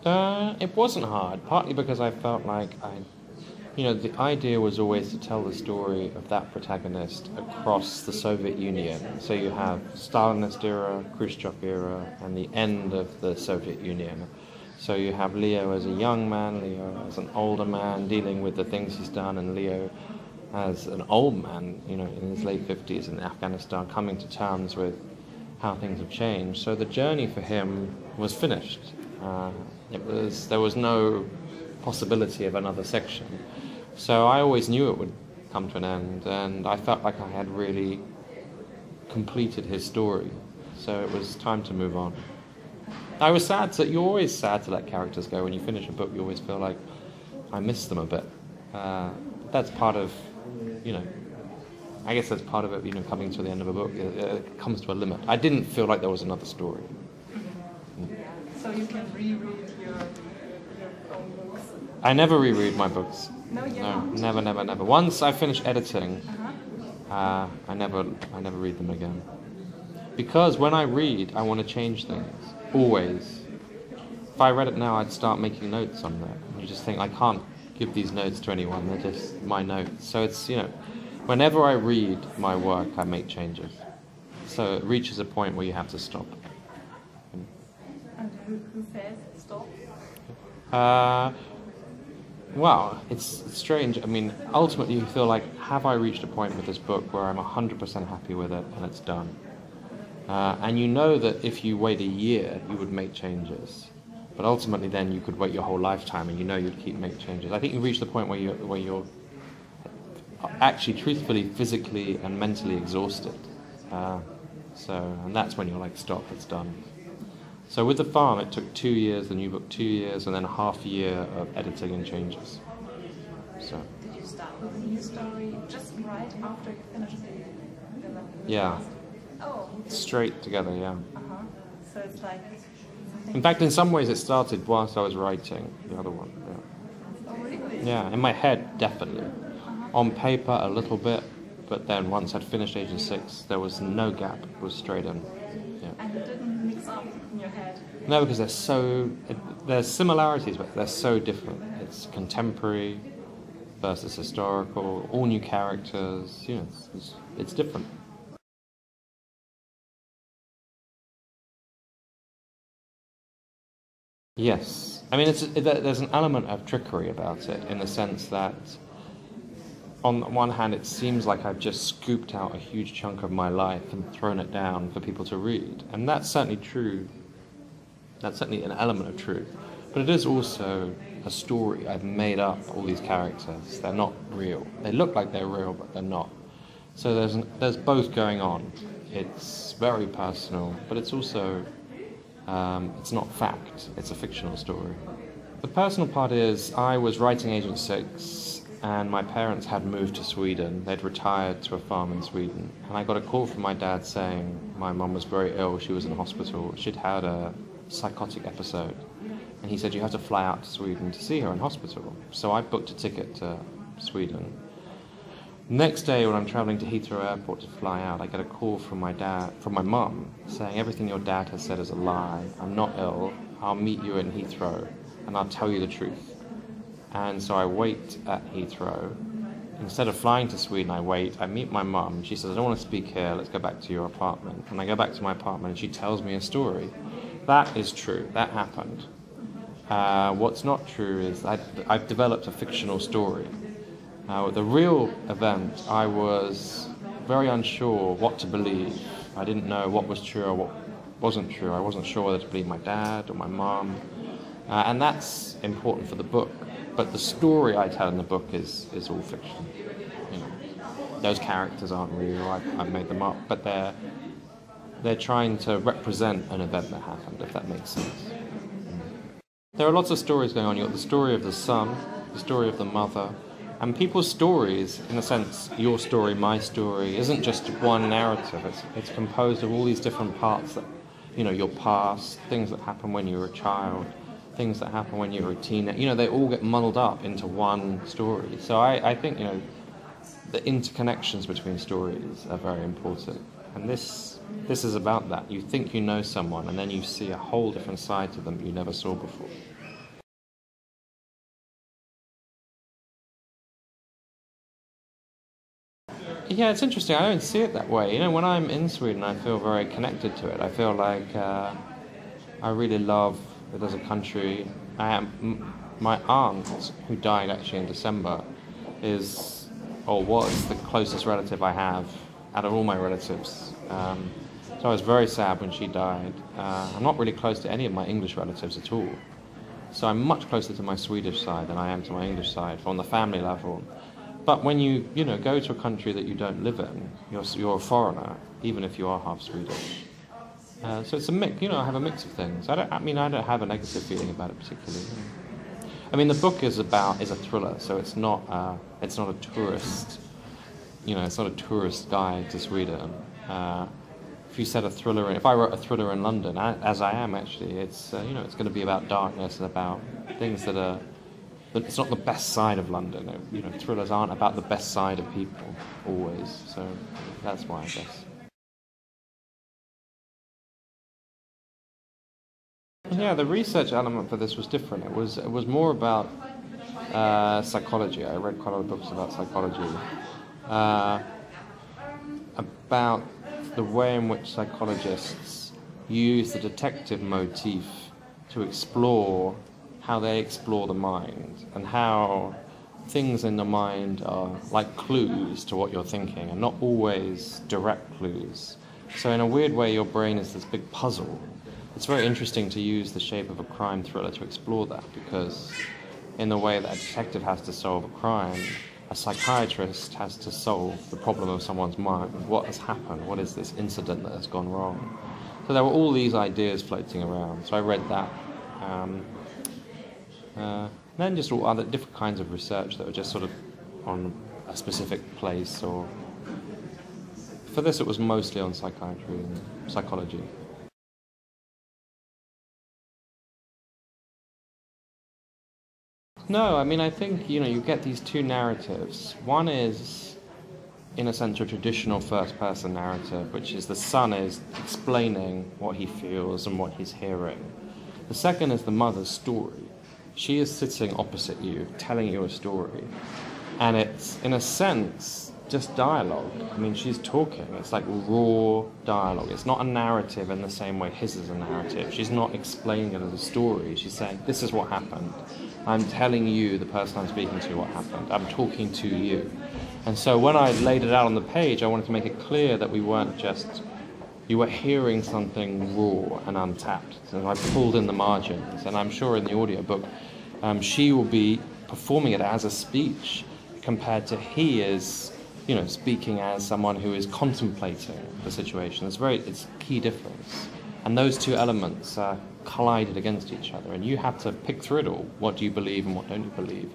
It wasn't hard, partly because I felt like the idea was always to tell the story of that protagonist across the Soviet Union. So you have Stalinist era, Khrushchev era, and the end of the Soviet Union. So you have Leo as a young man, Leo as an older man, dealing with the things he's done, and Leo as an old man, in his late 50s in Afghanistan, coming to terms with how things have changed. So the journey for him was finished. There was no possibility of another section. So I always knew it would come to an end, and I felt like I had really completed his story. So it was time to move on. I was sad you're always sad to let characters go. When you finish a book, you always feel like, I missed them a bit. That's part of, I guess that's part of it, coming to the end of a book. It comes to a limit. I didn't feel like there was another story. So you can reread your own books? I never reread my books. No, never. Once I finish editing, I never read them again. Because when I read, I want to change things. Always. If I read it now, I'd start making notes on that. You just think, I can't give these notes to anyone, they're just my notes. So it's, whenever I read my work, I make changes. So it reaches a point where you have to stop. And who says stop? Well, it's strange. I mean, ultimately you feel like, have I reached a point with this book where I'm 100% happy with it and it's done? And you know that if you wait a year, you would make changes. But ultimately then you could wait your whole lifetime and you'd keep making changes. I think you reach the point where you're actually, truthfully, physically and mentally exhausted. And that's when you're like, stop, it's done. So with The Farm, it took 2 years, the new book 2 years, and then a half year of editing and changes. So. Did you start with a new story just right after you finished the Yeah. Oh. Straight together, yeah. So it's like... In fact, in some ways it started whilst I was writing the other one. Yeah. Oh, really? Yeah, in my head, definitely. On paper, a little bit, but then once I'd finished Agent 6, there was no gap. It was straight in. Yeah. And it didn't mix up in your head? No, because there's similarities, but they're so different. It's contemporary versus historical, all new characters, it's different. Yes. I mean, there's an element of trickery about it, in the sense that on the one hand it seems like I've just scooped out a huge chunk of my life and thrown it down for people to read. And that's certainly true. That's certainly an element of truth. But it is also a story. I've made up all these characters. They're not real. They look like they're real, but they're not. So there's both going on. It's very personal, but it's also... it's not fact, it's a fictional story. The personal part is, I was writing Agent 6 and my parents had moved to Sweden. They'd retired to a farm in Sweden. And I got a call from my dad saying my mum was very ill, she was in hospital, she'd had a psychotic episode. And he said, you have to fly out to Sweden to see her in hospital. So I booked a ticket to Sweden. Next day, when I'm traveling to Heathrow Airport to fly out, I get a call from my mum, saying everything your dad has said is a lie. I'm not ill. I'll meet you in Heathrow, and I'll tell you the truth. And so I wait at Heathrow. Instead of flying to Sweden, I wait. I meet my mum. She says, I don't want to speak here. Let's go back to your apartment. And I go back to my apartment, and she tells me a story. That is true. That happened. What's not true is I've developed a fictional story. The real event, I was very unsure what to believe. I didn't know what was true or what wasn't true. I wasn't sure whether to believe my dad or my mum. And that's important for the book. But the story I tell in the book is all fiction. Those characters aren't real. I've made them up. But they're trying to represent an event that happened, if that makes sense. There are lots of stories going on. You've got the story of the son, the story of the mother. And people's stories, in a sense, your story, my story, isn't just one narrative. It's composed of all these different parts that, your past, things that happen when you were a child, things that happen when you were a teenager. They all get muddled up into one story. So I think, the interconnections between stories are very important. And this is about that. You think you know someone, and then you see a whole different side to them you never saw before. Yeah, it's interesting. I don't see it that way. You know, when I'm in Sweden, I feel very connected to it. I feel like I really love it as a country. My aunt, who died actually in December, is, or was, the closest relative I have out of all my relatives. So I was very sad when she died. I'm not really close to any of my English relatives at all. So I'm much closer to my Swedish side than I am to my English side on the family level. But when you go to a country that you don't live in, you're a foreigner, even if you are half Swedish. So it's a mix. I have a mix of things. I don't have a negative feeling about it particularly. I mean, the book is a thriller, so it's not a tourist. It's not a tourist guide to Sweden. If you said if I wrote a thriller in London, as I am actually, it's going to be about darkness and about things that are. But it's not the best side of London. Thrillers aren't about the best side of people always. So that's why, I guess. Yeah, the research element for this was different. It was more about psychology. I read quite a lot of books about psychology, about the way in which psychologists use the detective motif to explore how they explore the mind, and how things in the mind are like clues to what you're thinking, and not always direct clues. So in a weird way, your brain is this big puzzle. It's very interesting to use the shape of a crime thriller to explore that, because in the way that a detective has to solve a crime, a psychiatrist has to solve the problem of someone's mind. What has happened? What is this incident that has gone wrong? So there were all these ideas floating around. So I read that. Then just all other different kinds of research that were just sort of on a specific place, or for this it was mostly on psychiatry and psychology. No, I mean, I think, you get these two narratives. One is, in a sense, a traditional first-person narrative, which is the son is explaining what he feels and what he's hearing. The second is the mother's story. She is sitting opposite you, telling you a story. And it's, in a sense, just dialogue. I mean, she's talking. It's like raw dialogue. It's not a narrative in the same way his is a narrative. She's not explaining it as a story. She's saying, this is what happened. I'm telling you, the person I'm speaking to, what happened. I'm talking to you. And so when I laid it out on the page, I wanted to make it clear that we weren't just... You were hearing something raw and untapped. And I pulled in the margins. And I'm sure in the audiobook, she will be performing it as a speech compared to he is, speaking as someone who is contemplating the situation. It's a key difference. And those two elements collided against each other. And you have to pick through it all. What do you believe and what don't you believe?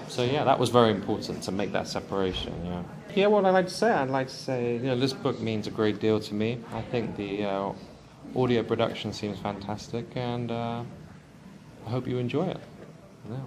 So yeah, that was very important to make that separation. Yeah. What I'd like to say, this book means a great deal to me. I think the audio production seems fantastic, and I hope you enjoy it. Yeah.